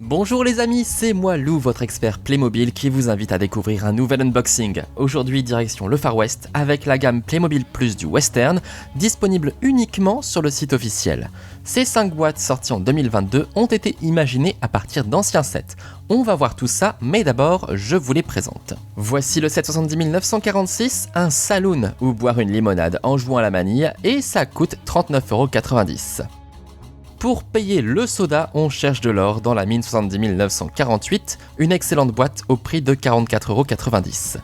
Bonjour les amis, c'est moi Lou, votre expert Playmobil qui vous invite à découvrir un nouvel unboxing. Aujourd'hui direction le Far West avec la gamme Playmobil Plus du Western, disponible uniquement sur le site officiel. Ces 5 boîtes sorties en 2022 ont été imaginées à partir d'anciens sets. On va voir tout ça, mais d'abord je vous les présente. Voici le set 70 946, un saloon ou boire une limonade en jouant à la manille et ça coûte 39,90 €. Pour payer le soda, on cherche de l'or dans la mine 70 948, une excellente boîte au prix de 44,90 €.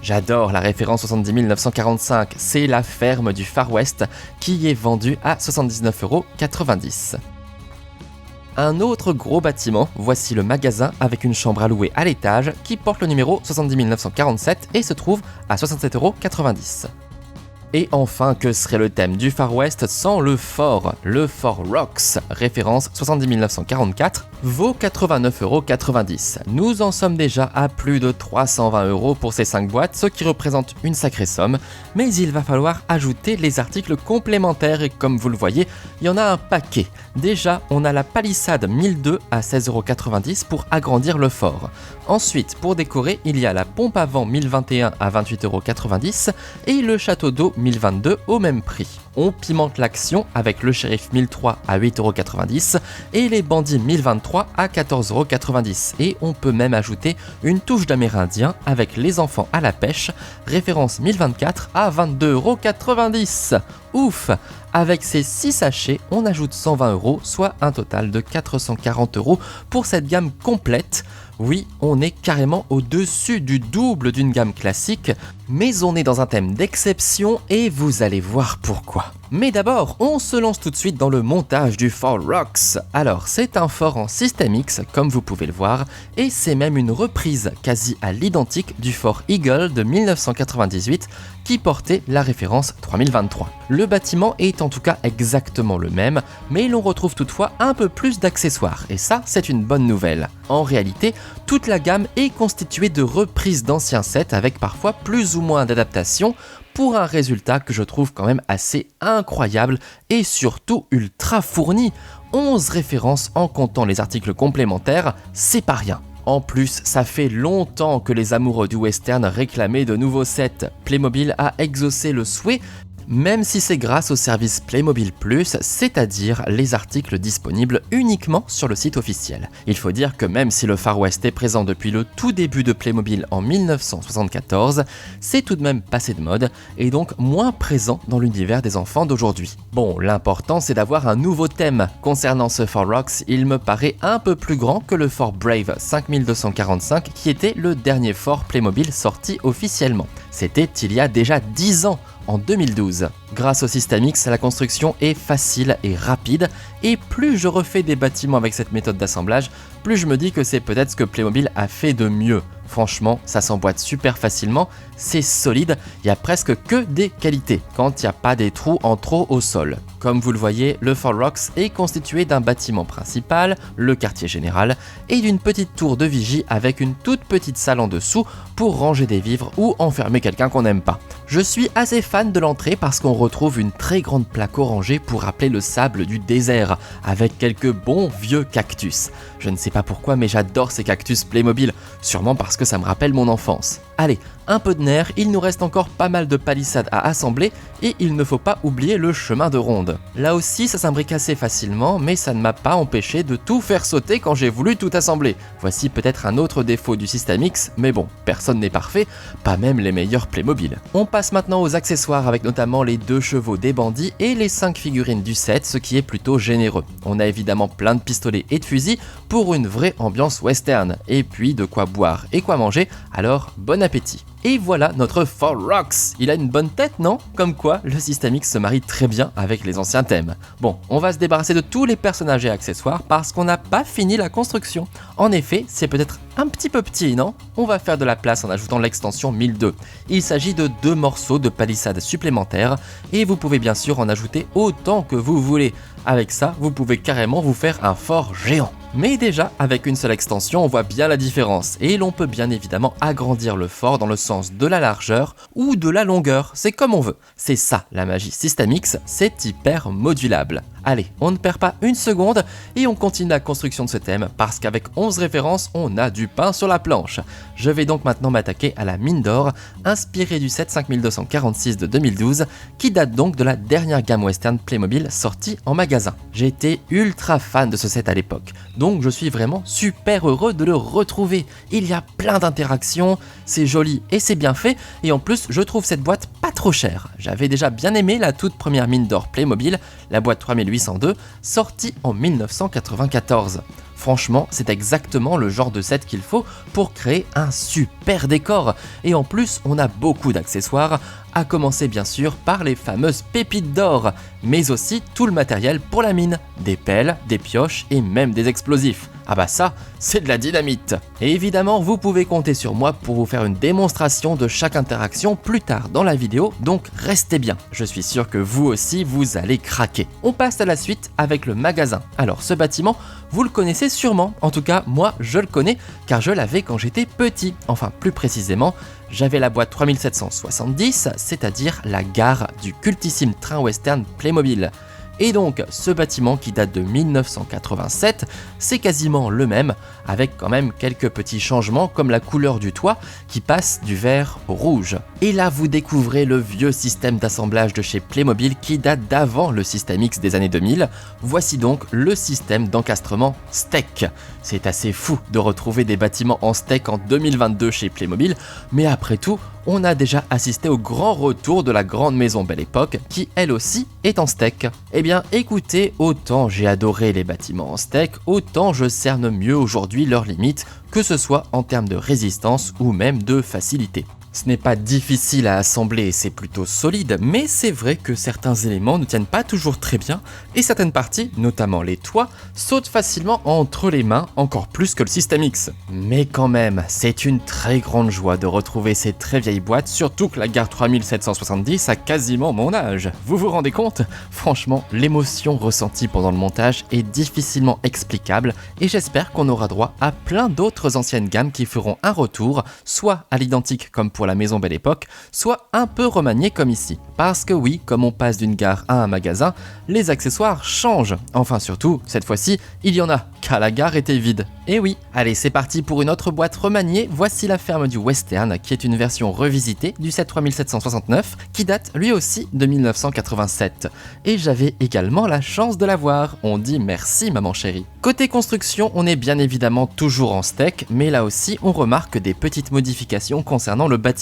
J'adore la référence 70 945, c'est la ferme du Far West qui est vendue à 79,90 €. Un autre gros bâtiment, voici le magasin avec une chambre à louer à l'étage qui porte le numéro 70 947 et se trouve à 67,90 €. Et enfin, que serait le thème du Far West sans le Fort Rocks, référence 70 944, vaut 89,90 €. Nous en sommes déjà à plus de 320 € pour ces 5 boîtes, ce qui représente une sacrée somme, mais il va falloir ajouter les articles complémentaires et comme vous le voyez, il y en a un paquet. Déjà, on a la palissade 1002 à 16,90 € pour agrandir le fort. Ensuite, pour décorer, il y a la pompe à vent 1021 à 28,90 € et le château d'eau 1022 au même prix. On pimente l'action avec le shérif 1003 à 8,90 € et les bandits 1023 à 14,90 € et on peut même ajouter une touche d'amérindien avec les enfants à la pêche, référence 1024 à 22,90 €. Ouf! Avec ces 6 sachets, on ajoute 120 €, soit un total de 440 € pour cette gamme complète. Oui, on est carrément au-dessus du double d'une gamme classique, mais on est dans un thème d'exception et vous allez voir pourquoi. Mais d'abord, on se lance tout de suite dans le montage du Fort Rocks. Alors, c'est un fort en System X, comme vous pouvez le voir, et c'est même une reprise quasi à l'identique du Fort Eagle de 1998 qui portait la référence 3023. Le bâtiment est en tout cas exactement le même, mais l'on retrouve toutefois un peu plus d'accessoires, et ça, c'est une bonne nouvelle. En réalité, toute la gamme est constituée de reprises d'anciens sets avec parfois plus ou moins d'adaptations pour un résultat que je trouve quand même assez incroyable et surtout ultra fourni. 11 références en comptant les articles complémentaires, c'est pas rien. En plus, ça fait longtemps que les amoureux du western réclamaient de nouveaux sets. Playmobil a exaucé le souhait, même si c'est grâce au service Playmobil Plus, c'est-à-dire les articles disponibles uniquement sur le site officiel. Il faut dire que même si le Far West est présent depuis le tout début de Playmobil en 1974, c'est tout de même passé de mode et donc moins présent dans l'univers des enfants d'aujourd'hui. Bon, l'important c'est d'avoir un nouveau thème. Concernant ce Fort Rocks, il me paraît un peu plus grand que le Fort Brave 5245 qui était le dernier fort Playmobil sorti officiellement. C'était il y a déjà 10 ans, en 2012. Grâce au System X, la construction est facile et rapide, et plus je refais des bâtiments avec cette méthode d'assemblage, plus je me dis que c'est peut-être ce que Playmobil a fait de mieux. Franchement, ça s'emboîte super facilement, c'est solide, il y a presque que des qualités, quand il n'y a pas des trous en trop au sol. Comme vous le voyez, le Fort Rocks est constitué d'un bâtiment principal, le quartier général, et d'une petite tour de vigie avec une toute petite salle en dessous pour ranger des vivres ou enfermer quelqu'un qu'on n'aime pas. Je suis assez fan de l'entrée parce qu'on retrouve une très grande plaque orangée pour rappeler le sable du désert, avec quelques bons vieux cactus. Je ne sais pas pourquoi, mais j'adore ces cactus Playmobil, sûrement parce que ça me rappelle mon enfance. Allez, un peu de nerfs, il nous reste encore pas mal de palissades à assembler et il ne faut pas oublier le chemin de ronde. Là aussi, ça s'imbrique assez facilement, mais ça ne m'a pas empêché de tout faire sauter quand j'ai voulu tout assembler. Voici peut-être un autre défaut du System X, mais bon, personne n'est parfait, pas même les meilleurs Playmobil. On passe maintenant aux accessoires avec notamment les 2 chevaux des bandits et les 5 figurines du set, ce qui est plutôt généreux. On a évidemment plein de pistolets et de fusils pour une vraie ambiance western, et puis de quoi boire et quoi manger, alors bon appétit. Et voilà notre Fort Rocks. Il a une bonne tête, non? Comme quoi, le System X se marie très bien avec les anciens thèmes. Bon, on va se débarrasser de tous les personnages et accessoires parce qu'on n'a pas fini la construction. En effet, c'est peut-être un petit peu petit, non? On va faire de la place en ajoutant l'extension 1002. Il s'agit de 2 morceaux de palissade supplémentaires et vous pouvez bien sûr en ajouter autant que vous voulez. Avec ça, vous pouvez carrément vous faire un fort géant. Mais déjà, avec une seule extension, on voit bien la différence, et l'on peut bien évidemment agrandir le fort dans le sens de la largeur ou de la longueur, c'est comme on veut. C'est ça la magie System X, c'est hyper modulable. Allez, on ne perd pas une seconde et on continue la construction de ce thème parce qu'avec 11 références, on a du pain sur la planche. Je vais donc maintenant m'attaquer à la mine d'or, inspirée du set 5246 de 2012, qui date donc de la dernière gamme western Playmobil sortie en magasin. J'ai été ultra fan de ce set à l'époque, donc je suis vraiment super heureux de le retrouver. Il y a plein d'interactions, c'est joli et c'est bien fait, et en plus je trouve cette boîte pas trop chère. J'avais déjà bien aimé la toute première mine d'or Playmobil, la boîte 3802, sortie en 1994. Franchement, c'est exactement le genre de set qu'il faut pour créer un super décor. Et en plus, on a beaucoup d'accessoires, à commencer bien sûr par les fameuses pépites d'or, mais aussi tout le matériel pour la mine, des pelles, des pioches et même des explosifs. Ah bah ça, c'est de la dynamite. Et évidemment, vous pouvez compter sur moi pour vous faire une démonstration de chaque interaction plus tard dans la vidéo, donc restez bien. Je suis sûr que vous aussi, vous allez craquer. On passe à la suite avec le magasin. Alors ce bâtiment, vous le connaissez sûrement. En tout cas, moi, je le connais car je l'avais quand j'étais petit. Enfin, plus précisément, j'avais la boîte 3770, c'est-à-dire la gare du cultissime train western Playmobil. Et donc, ce bâtiment qui date de 1987, c'est quasiment le même, avec quand même quelques petits changements comme la couleur du toit qui passe du vert au rouge. Et là, vous découvrez le vieux système d'assemblage de chez Playmobil qui date d'avant le système X des années 2000. Voici donc le système d'encastrement steak. C'est assez fou de retrouver des bâtiments en steak en 2022 chez Playmobil, mais après tout, on a déjà assisté au grand retour de la grande maison Belle Époque, qui elle aussi est en steak. Eh bien écoutez, autant j'ai adoré les bâtiments en steak, autant je cerne mieux aujourd'hui leurs limites, que ce soit en termes de résistance ou même de facilité. Ce n'est pas difficile à assembler, c'est plutôt solide, mais c'est vrai que certains éléments ne tiennent pas toujours très bien, et certaines parties, notamment les toits, sautent facilement entre les mains, encore plus que le système X. Mais quand même, c'est une très grande joie de retrouver ces très vieilles boîtes, surtout que la gare 3770 a quasiment mon âge. Vous vous rendez compte ? Franchement, l'émotion ressentie pendant le montage est difficilement explicable, et j'espère qu'on aura droit à plein d'autres anciennes gammes qui feront un retour, soit à l'identique comme pour la maison Belle Époque, soit un peu remanié comme ici. Parce que oui, comme on passe d'une gare à un magasin, les accessoires changent. Enfin surtout, cette fois-ci, il y en a, car la gare était vide. Et oui, allez c'est parti pour une autre boîte remaniée, voici la ferme du Western, qui est une version revisitée du set 3769, qui date lui aussi de 1987. Et j'avais également la chance de la voir, on dit merci maman chérie. Côté construction, on est bien évidemment toujours en steak, mais là aussi on remarque des petites modifications concernant le bâtiment.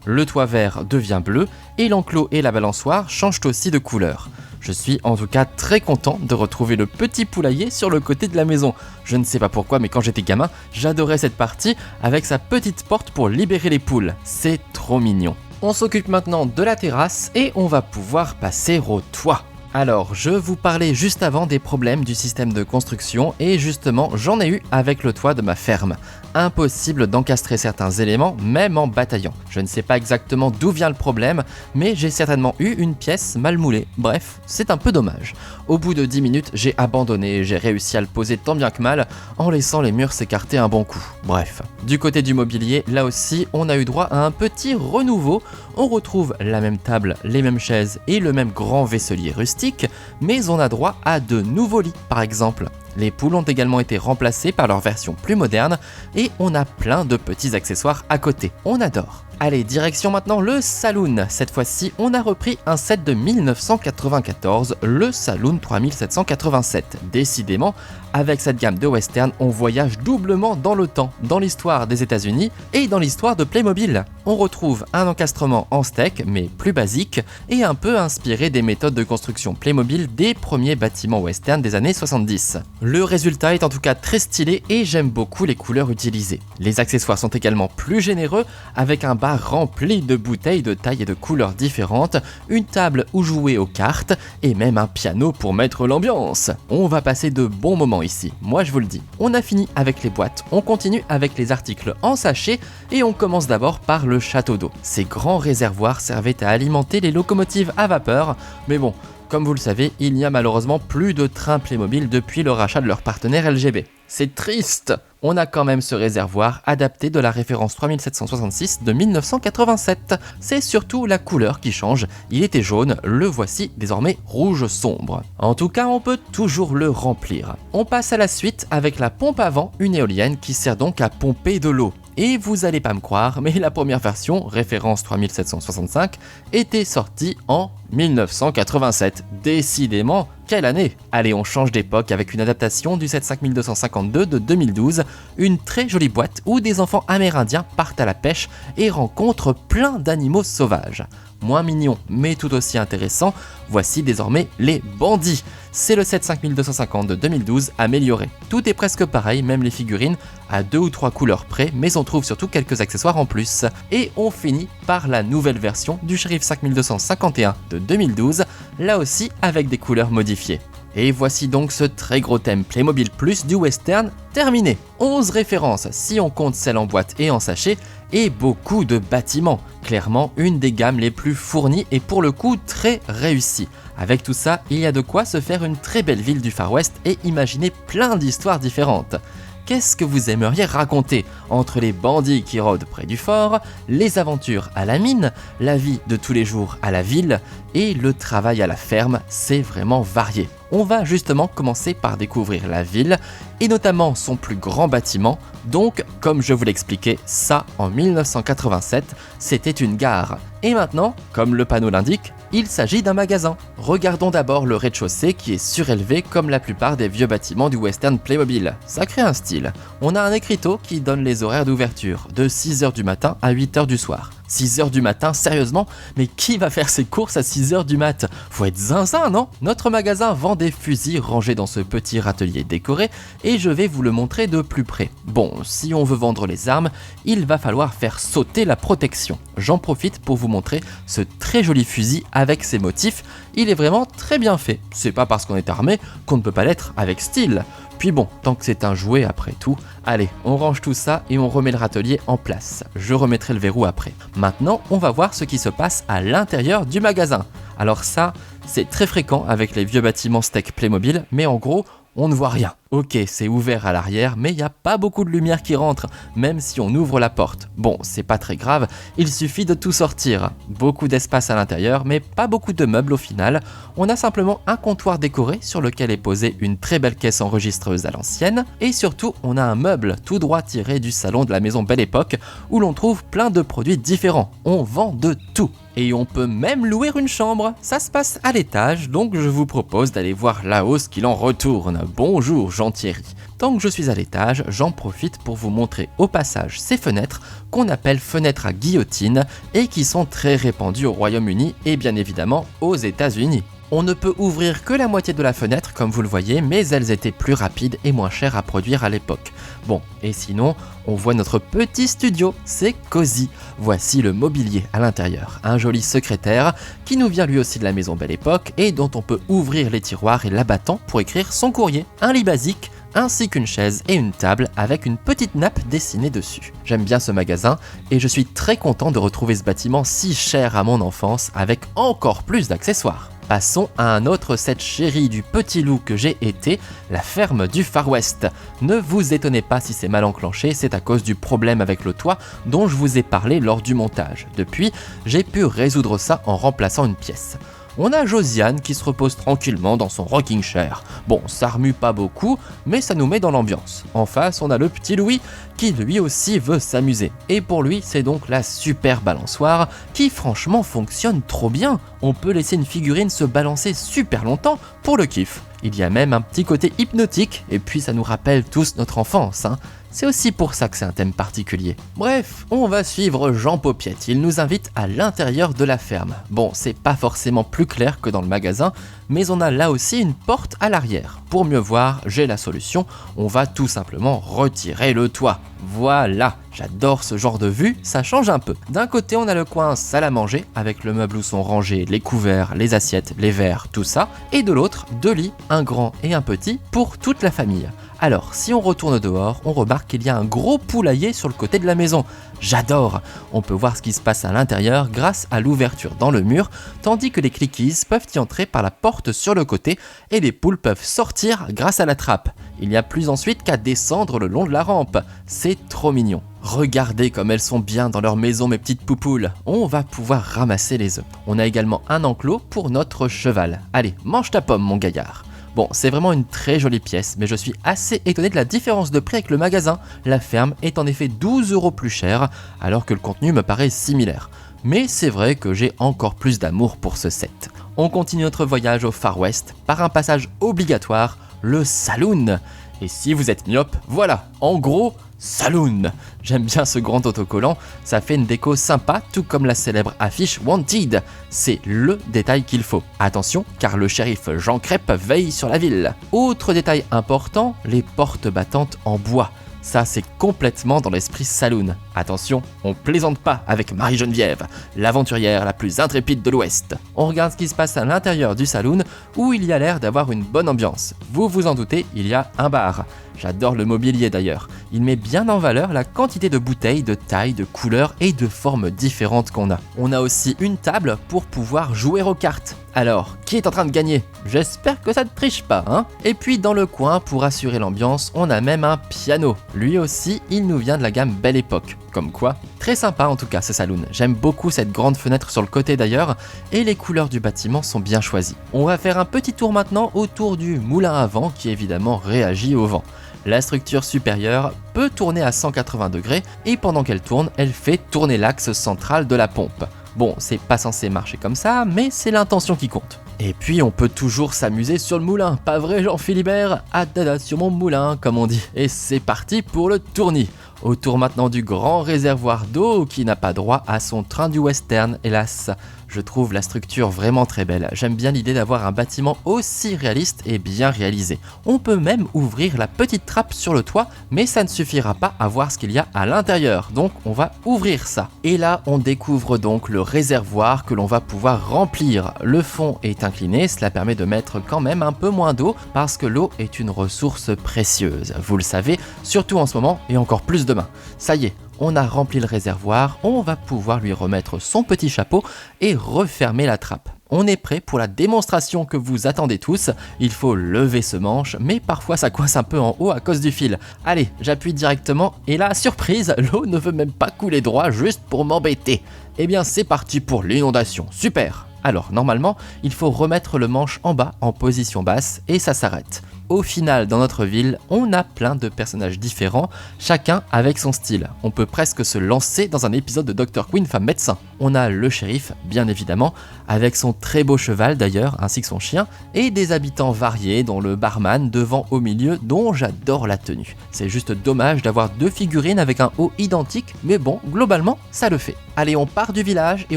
Le toit vert devient bleu, et l'enclos et la balançoire changent aussi de couleur. Je suis en tout cas très content de retrouver le petit poulailler sur le côté de la maison. Je ne sais pas pourquoi, mais quand j'étais gamin, j'adorais cette partie avec sa petite porte pour libérer les poules. C'est trop mignon. On s'occupe maintenant de la terrasse et on va pouvoir passer au toit. Alors, je vous parlais juste avant des problèmes du système de construction et justement, j'en ai eu avec le toit de ma ferme. Impossible d'encastrer certains éléments, même en bataillant. Je ne sais pas exactement d'où vient le problème, mais j'ai certainement eu une pièce mal moulée. Bref, c'est un peu dommage. Au bout de 10 minutes, j'ai abandonné et j'ai réussi à le poser tant bien que mal en laissant les murs s'écarter un bon coup. Bref. Du côté du mobilier, là aussi, on a eu droit à un petit renouveau. On retrouve la même table, les mêmes chaises et le même grand vaisselier rustique, mais on a droit à de nouveaux lits par exemple. Les poules ont également été remplacées par leur version plus moderne et on a plein de petits accessoires à côté. On adore. Allez, direction maintenant le Saloon. Cette fois-ci, on a repris un set de 1994, le Saloon 3787. Décidément, avec cette gamme de western, on voyage doublement dans le temps, dans l'histoire des États-Unis et dans l'histoire de Playmobil. On retrouve un encastrement en steak, mais plus basique, et un peu inspiré des méthodes de construction Playmobil des premiers bâtiments western des années 70. Le résultat est en tout cas très stylé et j'aime beaucoup les couleurs utilisées. Les accessoires sont également plus généreux, avec un bar rempli de bouteilles de tailles et de couleurs différentes, une table où jouer aux cartes et même un piano pour mettre l'ambiance. On va passer de bons moments ici, moi je vous le dis. On a fini avec les boîtes, on continue avec les articles en sachet et on commence d'abord par le château d'eau. Ces grands réservoirs servaient à alimenter les locomotives à vapeur, mais bon, comme vous le savez, il n'y a malheureusement plus de trains Playmobil depuis le rachat de leur partenaire LGB. C'est triste! on a quand même ce réservoir adapté de la référence 3766 de 1987. C'est surtout la couleur qui change, il était jaune, le voici désormais rouge sombre. En tout cas, on peut toujours le remplir. On passe à la suite avec la pompe à vent, une éolienne qui sert donc à pomper de l'eau. Et vous allez pas me croire, mais la première version, référence 3765, était sortie en 1987. Décidément, quelle année! Allez, on change d'époque avec une adaptation du 75252 de 2012, une très jolie boîte où des enfants amérindiens partent à la pêche et rencontrent plein d'animaux sauvages. Moins mignon, mais tout aussi intéressant, voici désormais les bandits. C'est le 75250 de 2012 amélioré. Tout est presque pareil, même les figurines, à 2 ou 3 couleurs près, mais on trouve surtout quelques accessoires en plus. Et on finit par la nouvelle version du Sheriff 5251 de 2012, là aussi avec des couleurs modifiées. Et voici donc ce très gros thème Playmobil Plus du western terminé. 11 références si on compte celles en boîte et en sachet, et beaucoup de bâtiments. Clairement une des gammes les plus fournies et pour le coup très réussies. Avec tout ça, il y a de quoi se faire une très belle ville du Far West et imaginer plein d'histoires différentes. Qu'est-ce que vous aimeriez raconter entre les bandits qui rôdent près du fort, les aventures à la mine, la vie de tous les jours à la ville et le travail à la ferme, c'est vraiment varié. On va justement commencer par découvrir la ville et notamment son plus grand bâtiment. Donc, comme je vous l'expliquais, ça en 1987, c'était une gare. Et maintenant, comme le panneau l'indique, il s'agit d'un magasin. Regardons d'abord le rez-de-chaussée qui est surélevé comme la plupart des vieux bâtiments du western Playmobil. Ça crée un style. On a un écriteau qui donne les horaires d'ouverture, de 6h du matin à 8h du soir. 6h du matin, sérieusement? Mais qui va faire ses courses à 6h du mat? Faut être zinzin, non? Notre magasin vend des fusils rangés dans ce petit râtelier décoré et je vais vous le montrer de plus près. Bon, si on veut vendre les armes, il va falloir faire sauter la protection. J'en profite pour vous montrer ce très joli fusil avec ses motifs. Il est vraiment très bien fait. C'est pas parce qu'on est armé qu'on ne peut pas l'être avec style. Puis bon, tant que c'est un jouet après tout, allez, on range tout ça et on remet le râtelier en place. Je remettrai le verrou après. Maintenant, on va voir ce qui se passe à l'intérieur du magasin. Alors ça, c'est très fréquent avec les vieux bâtiments steak Playmobil, mais en gros, on ne voit rien. Ok, c'est ouvert à l'arrière, mais il n'y a pas beaucoup de lumière qui rentre, même si on ouvre la porte. Bon, c'est pas très grave, il suffit de tout sortir. Beaucoup d'espace à l'intérieur, mais pas beaucoup de meubles au final. On a simplement un comptoir décoré sur lequel est posée une très belle caisse enregistreuse à l'ancienne, et surtout, on a un meuble tout droit tiré du salon de la maison Belle Époque, où l'on trouve plein de produits différents. On vend de tout. Et on peut même louer une chambre. Ça se passe à l'étage, donc je vous propose d'aller voir là-haut ce qu'il en retourne. Bonjour Jean-Thierry. Tant que je suis à l'étage, j'en profite pour vous montrer au passage ces fenêtres qu'on appelle fenêtres à guillotine et qui sont très répandues au Royaume-Uni et bien évidemment aux États-Unis. On ne peut ouvrir que la moitié de la fenêtre comme vous le voyez, mais elles étaient plus rapides et moins chères à produire à l'époque. Bon, et sinon, on voit notre petit studio, c'est cosy. Voici le mobilier à l'intérieur, un joli secrétaire qui nous vient lui aussi de la maison Belle Époque et dont on peut ouvrir les tiroirs et l'abattant pour écrire son courrier. Un lit basique, ainsi qu'une chaise et une table avec une petite nappe dessinée dessus. J'aime bien ce magasin et je suis très content de retrouver ce bâtiment si cher à mon enfance avec encore plus d'accessoires. Passons à un autre set chéri du petit loup que j'ai été, la ferme du Far West. Ne vous étonnez pas si c'est mal enclenché, c'est à cause du problème avec le toit dont je vous ai parlé lors du montage. Depuis, j'ai pu résoudre ça en remplaçant une pièce. On a Josiane qui se repose tranquillement dans son rocking chair. Bon, ça remue pas beaucoup, mais ça nous met dans l'ambiance. En face, on a le petit Louis qui lui aussi veut s'amuser. Et pour lui, c'est donc la super balançoire qui franchement fonctionne trop bien. On peut laisser une figurine se balancer super longtemps pour le kiff. Il y a même un petit côté hypnotique, et puis ça nous rappelle tous notre enfance, hein. C'est aussi pour ça que c'est un thème particulier. Bref, on va suivre Jean Paupiette, il nous invite à l'intérieur de la ferme. Bon, c'est pas forcément plus clair que dans le magasin, mais on a là aussi une porte à l'arrière. Pour mieux voir, j'ai la solution, on va tout simplement retirer le toit. Voilà, j'adore ce genre de vue, ça change un peu. D'un côté, on a le coin salle à manger, avec le meuble où sont rangés les couverts, les assiettes, les verres, tout ça. Et de l'autre, deux lits, un grand et un petit, pour toute la famille. Alors, si on retourne dehors, on remarque qu'il y a un gros poulailler sur le côté de la maison. J'adore! On peut voir ce qui se passe à l'intérieur grâce à l'ouverture dans le mur, tandis que les clickies peuvent y entrer par la porte sur le côté et les poules peuvent sortir grâce à la trappe. Il n'y a plus ensuite qu'à descendre le long de la rampe. C'est trop mignon. Regardez comme elles sont bien dans leur maison, mes petites poupoules. On va pouvoir ramasser les œufs. On a également un enclos pour notre cheval. Allez, mange ta pomme, mon gaillard. Bon, c'est vraiment une très jolie pièce, mais je suis assez étonné de la différence de prix avec le magasin. La ferme est en effet 12 € plus chère, alors que le contenu me paraît similaire. Mais c'est vrai que j'ai encore plus d'amour pour ce set. On continue notre voyage au Far West par un passage obligatoire, le saloon. Et si vous êtes myope, voilà, en gros, saloon. J'aime bien ce grand autocollant, ça fait une déco sympa, tout comme la célèbre affiche Wanted. C'est le détail qu'il faut. Attention, car le shérif Jean Crêpe veille sur la ville. Autre détail important, les portes battantes en bois. Ça, c'est complètement dans l'esprit saloon. Attention, on plaisante pas avec Marie-Geneviève, l'aventurière la plus intrépide de l'Ouest. On regarde ce qui se passe à l'intérieur du saloon, où il y a l'air d'avoir une bonne ambiance. Vous vous en doutez, il y a un bar. J'adore le mobilier d'ailleurs. Il met bien en valeur la quantité de bouteilles, de tailles, de couleurs et de formes différentes qu'on a. On a aussi une table pour pouvoir jouer aux cartes. Alors, qui est en train de gagner? J'espère que ça ne triche pas, hein? Et puis dans le coin, pour assurer l'ambiance, on a même un piano. Lui aussi, il nous vient de la gamme Belle Époque. Comme quoi, très sympa en tout cas ce saloon. J'aime beaucoup cette grande fenêtre sur le côté d'ailleurs, et les couleurs du bâtiment sont bien choisies. On va faire un petit tour maintenant autour du moulin à vent qui évidemment réagit au vent. La structure supérieure peut tourner à 180 degrés et pendant qu'elle tourne, elle fait tourner l'axe central de la pompe. Bon, c'est pas censé marcher comme ça, mais c'est l'intention qui compte. Et puis on peut toujours s'amuser sur le moulin, pas vrai Jean-Philibert? Ah dada sur mon moulin, comme on dit. Et c'est parti pour le tournis. Autour maintenant du grand réservoir d'eau qui n'a pas droit à son train du western, hélas. Je trouve la structure vraiment très belle. J'aime bien l'idée d'avoir un bâtiment aussi réaliste et bien réalisé. On peut même ouvrir la petite trappe sur le toit, mais ça ne suffira pas à voir ce qu'il y a à l'intérieur. Donc on va ouvrir ça. Et là, on découvre donc le réservoir que l'on va pouvoir remplir. Le fond est incliné, cela permet de mettre quand même un peu moins d'eau parce que l'eau est une ressource précieuse. Vous le savez, surtout en ce moment et encore plus demain. Ça y est. On a rempli le réservoir, on va pouvoir lui remettre son petit chapeau et refermer la trappe. On est prêt pour la démonstration que vous attendez tous. Il faut lever ce manche, mais parfois ça coince un peu en haut à cause du fil. Allez, j'appuie directement et là, surprise, l'eau ne veut même pas couler droit juste pour m'embêter. Eh bien, c'est parti pour l'inondation. Super! Alors, normalement, il faut remettre le manche en bas en position basse et ça s'arrête. Au final, dans notre ville, on a plein de personnages différents, chacun avec son style. On peut presque se lancer dans un épisode de Dr. Quinn, femme médecin. On a le shérif, bien évidemment, avec son très beau cheval d'ailleurs, ainsi que son chien, et des habitants variés, dont le barman devant au milieu, dont j'adore la tenue. C'est juste dommage d'avoir deux figurines avec un haut identique, mais bon, globalement, ça le fait. Allez, on part du village et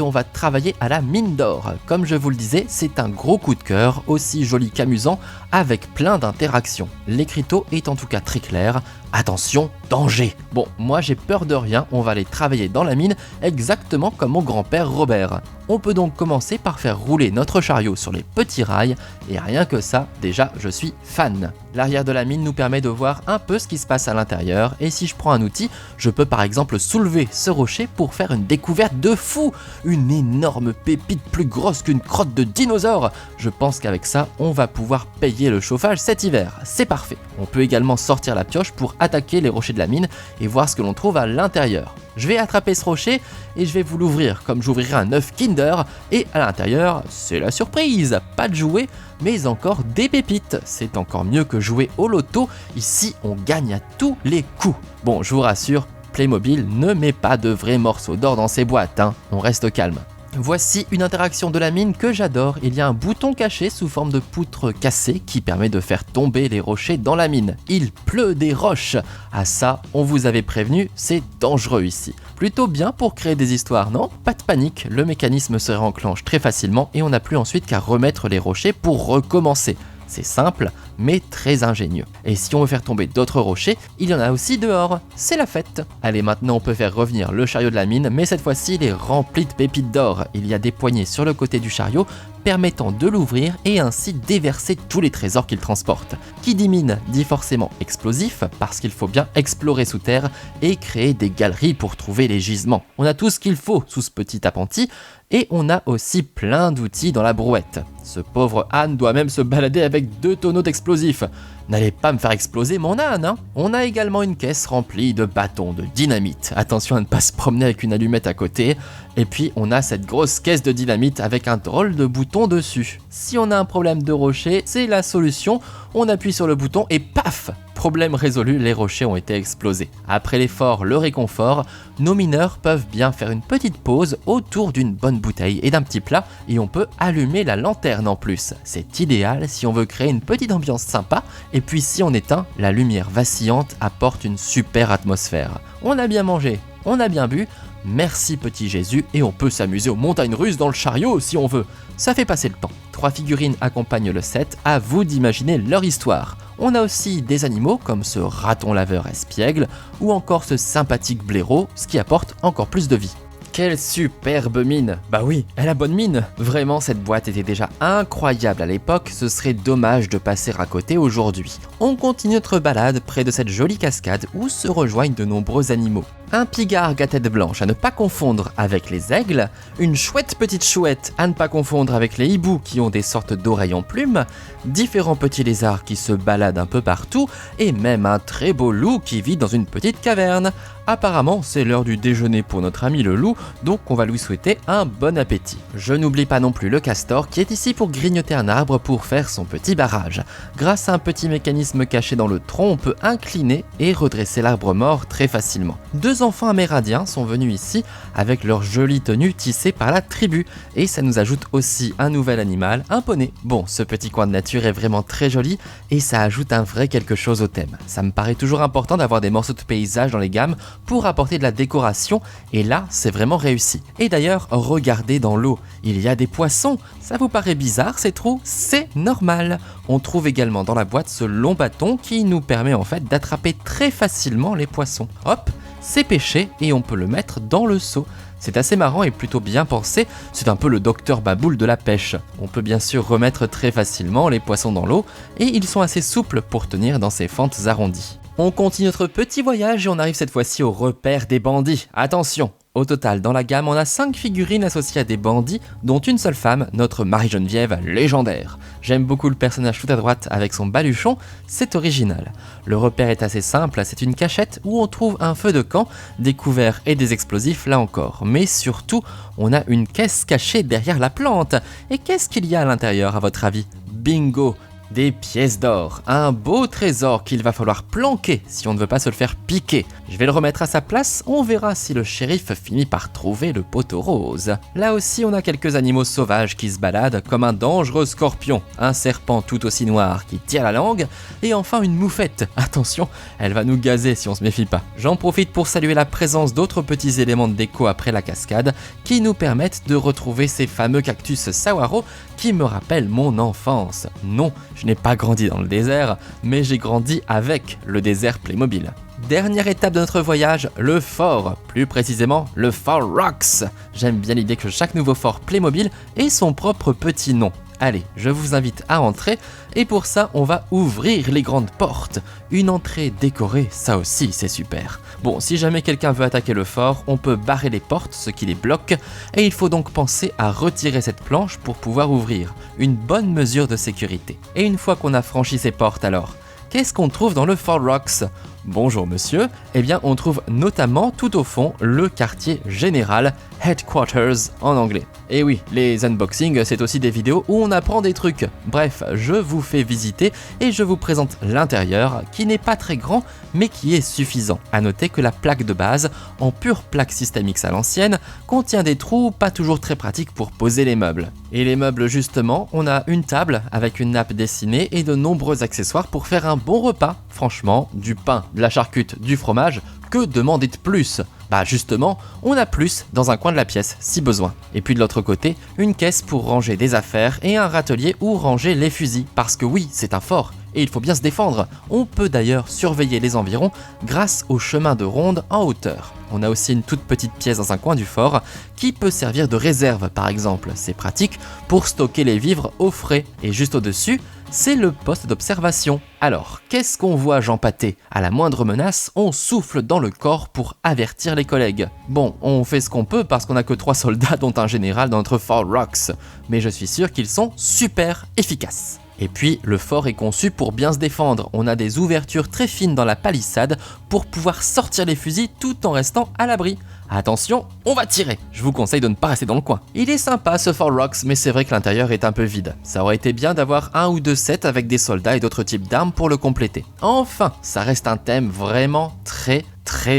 on va travailler à la mine d'or. Comme je vous le disais, c'est un gros coup de cœur, aussi joli qu'amusant, avec plein d'interactions. L'écriteau est en tout cas très clair. Attention, danger! Bon, moi j'ai peur de rien, on va aller travailler dans la mine exactement comme mon grand-père Robert. On peut donc commencer par faire rouler notre chariot sur les petits rails, et rien que ça, déjà je suis fan. L'arrière de la mine nous permet de voir un peu ce qui se passe à l'intérieur, et si je prends un outil, je peux par exemple soulever ce rocher pour faire une découverte de fou! Une énorme pépite plus grosse qu'une crotte de dinosaure! Je pense qu'avec ça, on va pouvoir payer le chauffage cet hiver, c'est parfait. On peut également sortir la pioche pour attaquer les rochers de la mine et voir ce que l'on trouve à l'intérieur. Je vais attraper ce rocher et je vais vous l'ouvrir comme j'ouvrirai un œuf Kinder et à l'intérieur, c'est la surprise, pas de jouets mais encore des pépites. C'est encore mieux que jouer au loto, ici on gagne à tous les coups. Bon, je vous rassure, Playmobil ne met pas de vrais morceaux d'or dans ses boîtes, hein. On reste calme. Voici une interaction de la mine que j'adore. Il y a un bouton caché sous forme de poutre cassée qui permet de faire tomber les rochers dans la mine. Il pleut des roches. Ah ça, on vous avait prévenu, c'est dangereux ici. Plutôt bien pour créer des histoires, non? Pas de panique, le mécanisme se réenclenche très facilement et on n'a plus ensuite qu'à remettre les rochers pour recommencer. C'est simple, mais très ingénieux. Et si on veut faire tomber d'autres rochers, il y en a aussi dehors. C'est la fête. Allez, maintenant on peut faire revenir le chariot de la mine, mais cette fois-ci il est rempli de pépites d'or. Il y a des poignées sur le côté du chariot, permettant de l'ouvrir et ainsi déverser tous les trésors qu'il transporte. Qui dit mine dit forcément explosif, parce qu'il faut bien explorer sous terre et créer des galeries pour trouver les gisements. On a tout ce qu'il faut sous ce petit appentis, et on a aussi plein d'outils dans la brouette. Ce pauvre âne doit même se balader avec 2 tonneaux d'explosifs. N'allez pas me faire exploser mon âne, hein. On a également une caisse remplie de bâtons de dynamite. Attention à ne pas se promener avec une allumette à côté. Et puis on a cette grosse caisse de dynamite avec un drôle de bouton dessus. Si on a un problème de rocher, c'est la solution. On appuie sur le bouton et paf! Problème résolu, les rochers ont été explosés. Après l'effort, le réconfort, nos mineurs peuvent bien faire une petite pause autour d'une bonne bouteille et d'un petit plat et on peut allumer la lanterne en plus. C'est idéal si on veut créer une petite ambiance sympa et puis si on éteint, la lumière vacillante apporte une super atmosphère. On a bien mangé, on a bien bu, merci petit Jésus et on peut s'amuser aux montagnes russes dans le chariot si on veut. Ça fait passer le temps. 3 figurines accompagnent le set, à vous d'imaginer leur histoire. On a aussi des animaux comme ce raton laveur espiègle ou encore ce sympathique blaireau, ce qui apporte encore plus de vie. Quelle superbe mine! Bah oui, elle a bonne mine! Vraiment, cette boîte était déjà incroyable à l'époque, ce serait dommage de passer à côté aujourd'hui. On continue notre balade près de cette jolie cascade où se rejoignent de nombreux animaux. Un pigargue à tête blanche à ne pas confondre avec les aigles, une chouette petite chouette à ne pas confondre avec les hiboux qui ont des sortes d'oreilles en plumes, différents petits lézards qui se baladent un peu partout, et même un très beau loup qui vit dans une petite caverne. Apparemment, c'est l'heure du déjeuner pour notre ami le loup, donc on va lui souhaiter un bon appétit. Je n'oublie pas non plus le castor qui est ici pour grignoter un arbre pour faire son petit barrage. Grâce à un petit mécanisme caché dans le tronc, on peut incliner et redresser l'arbre mort très facilement. 2 enfants amérindiens sont venus ici avec leur jolie tenue tissée par la tribu et ça nous ajoute aussi un nouvel animal, un poney. Bon, ce petit coin de nature est vraiment très joli et ça ajoute un vrai quelque chose au thème. Ça me paraît toujours important d'avoir des morceaux de paysage dans les gammes pour apporter de la décoration et là c'est vraiment réussi. Et d'ailleurs, regardez dans l'eau, il y a des poissons. Ça vous paraît bizarre ces trous? C'est normal. On trouve également dans la boîte ce long bâton qui nous permet en fait d'attraper très facilement les poissons. Hop, c'est pêché et on peut le mettre dans le seau. C'est assez marrant et plutôt bien pensé, c'est un peu le docteur Baboul de la pêche. On peut bien sûr remettre très facilement les poissons dans l'eau et ils sont assez souples pour tenir dans ces fentes arrondies. On continue notre petit voyage et on arrive cette fois-ci au repère des bandits. Attention! Au total, dans la gamme, on a 5 figurines associées à des bandits, dont une seule femme, notre Marie-Geneviève légendaire. J'aime beaucoup le personnage tout à droite avec son baluchon, c'est original. Le repère est assez simple, c'est une cachette où on trouve un feu de camp, des couverts et des explosifs là encore. Mais surtout, on a une caisse cachée derrière la plante. Et qu'est-ce qu'il y a à l'intérieur à votre avis? Bingo! Des pièces d'or, un beau trésor qu'il va falloir planquer si on ne veut pas se le faire piquer. Je vais le remettre à sa place, on verra si le shérif finit par trouver le poteau rose. Là aussi on a quelques animaux sauvages qui se baladent comme un dangereux scorpion, un serpent tout aussi noir qui tire la langue, et enfin une moufette. Attention, elle va nous gazer si on se méfie pas. J'en profite pour saluer la présence d'autres petits éléments de déco après la cascade qui nous permettent de retrouver ces fameux cactus saguaro qui me rappellent mon enfance. Non, je n'ai pas grandi dans le désert, mais j'ai grandi avec le désert Playmobil. Dernière étape de notre voyage, le fort, plus précisément le Fort Rocks. J'aime bien l'idée que chaque nouveau fort Playmobil ait son propre petit nom. Allez, je vous invite à entrer et pour ça, on va ouvrir les grandes portes. Une entrée décorée, ça aussi c'est super. Bon, si jamais quelqu'un veut attaquer le fort, on peut barrer les portes, ce qui les bloque, et il faut donc penser à retirer cette planche pour pouvoir ouvrir. Une bonne mesure de sécurité. Et une fois qu'on a franchi ces portes alors, qu'est-ce qu'on trouve dans le Fort Rocks ? Bonjour monsieur, eh bien on trouve notamment tout au fond le quartier général, Headquarters en anglais. Et oui, les unboxings c'est aussi des vidéos où on apprend des trucs. Bref, je vous fais visiter et je vous présente l'intérieur qui n'est pas très grand mais qui est suffisant. A noter que la plaque de base, en pure plaque Systemix à l'ancienne, contient des trous pas toujours très pratiques pour poser les meubles. Et les meubles justement, on a une table avec une nappe dessinée et de nombreux accessoires pour faire un bon repas. Franchement, du pain, de la charcute, du fromage, que demander de plus? Bah justement, on a plus dans un coin de la pièce, si besoin. Et puis de l'autre côté, une caisse pour ranger des affaires et un râtelier où ranger les fusils. Parce que oui, c'est un fort, et il faut bien se défendre. On peut d'ailleurs surveiller les environs grâce au chemin de ronde en hauteur. On a aussi une toute petite pièce dans un coin du fort qui peut servir de réserve par exemple. C'est pratique pour stocker les vivres au frais. Et juste au-dessus, c'est le poste d'observation. Alors, qu'est-ce qu'on voit Jean Paté? À la moindre menace, on souffle dans le corps pour avertir les collègues. Bon, on fait ce qu'on peut parce qu'on n'a que 3 soldats dont un général dans notre Fort Rocks, mais je suis sûr qu'ils sont super efficaces. Et puis, le fort est conçu pour bien se défendre. On a des ouvertures très fines dans la palissade pour pouvoir sortir les fusils tout en restant à l'abri. Attention, on va tirer. Je vous conseille de ne pas rester dans le coin. Il est sympa ce Fort Rocks, mais c'est vrai que l'intérieur est un peu vide. Ça aurait été bien d'avoir 1 ou 2 sets avec des soldats et d'autres types d'armes pour le compléter. Enfin, ça reste un thème vraiment très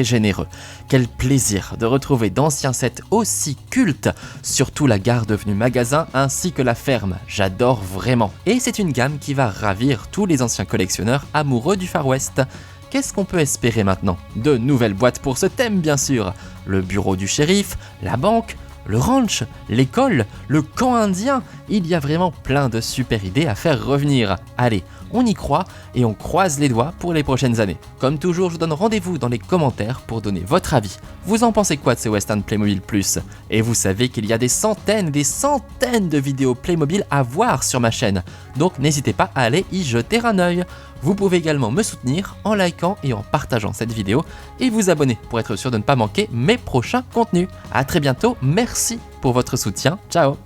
généreux. Quel plaisir de retrouver d'anciens sets aussi cultes, surtout la gare devenue magasin ainsi que la ferme, j'adore vraiment. Et c'est une gamme qui va ravir tous les anciens collectionneurs amoureux du Far West. Qu'est-ce qu'on peut espérer maintenant? De nouvelles boîtes pour ce thème bien sûr, le bureau du shérif, la banque, le ranch, l'école, le camp indien, il y a vraiment plein de super idées à faire revenir. Allez, on y croit et on croise les doigts pour les prochaines années. Comme toujours, je vous donne rendez-vous dans les commentaires pour donner votre avis. Vous en pensez quoi de ce Western Playmobil Plus? Et vous savez qu'il y a des centaines de vidéos Playmobil à voir sur ma chaîne, donc n'hésitez pas à aller y jeter un œil. Vous pouvez également me soutenir en likant et en partageant cette vidéo et vous abonner pour être sûr de ne pas manquer mes prochains contenus. A très bientôt, merci pour votre soutien, ciao.